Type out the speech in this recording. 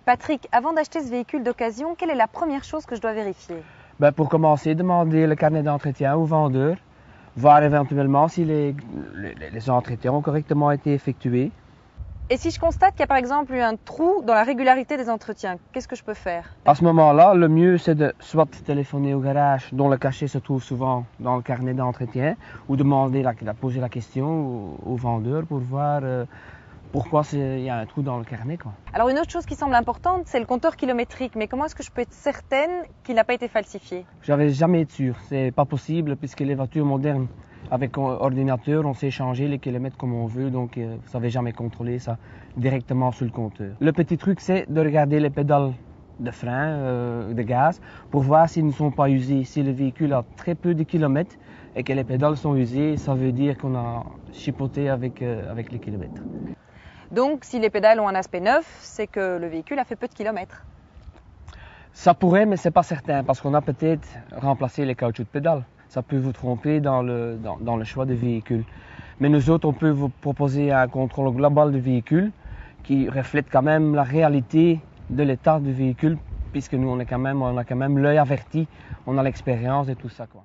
Patrick, avant d'acheter ce véhicule d'occasion, quelle est la première chose que je dois vérifier? Pour commencer, demander le carnet d'entretien au vendeur, voir éventuellement si les entretiens ont correctement été effectués. Et si je constate qu'il y a par exemple eu un trou dans la régularité des entretiens, qu'est-ce que je peux faire? À ce moment-là, le mieux c'est de soit téléphoner au garage dont le cachet se trouve souvent dans le carnet d'entretien ou poser la question au vendeur pour voir pourquoi il y a un trou dans le carnet, quoi. Alors une autre chose qui semble importante, c'est le compteur kilométrique. Mais comment est-ce que je peux être certaine qu'il n'a pas été falsifié? J'avais jamais été sûr, c'est pas possible puisque les voitures modernes avec ordinateur, on sait changer les kilomètres comme on veut, donc vous savez jamais contrôler ça directement sur le compteur. Le petit truc, c'est de regarder les pédales de frein, de gaz, pour voir s'ils ne sont pas usés. Si le véhicule a très peu de kilomètres et que les pédales sont usées, ça veut dire qu'on a chipoté avec les kilomètres. Donc si les pédales ont un aspect neuf, c'est que le véhicule a fait peu de kilomètres. Ça pourrait, mais c'est pas certain, parce qu'on a peut-être remplacé les caoutchoucs de pédales. Ça peut vous tromper dans le choix de véhicule. Mais nous autres, on peut vous proposer un contrôle global du véhicule qui reflète quand même la réalité de l'état du véhicule, puisque nous, on a quand même l'œil averti, on a l'expérience et tout ça, quoi.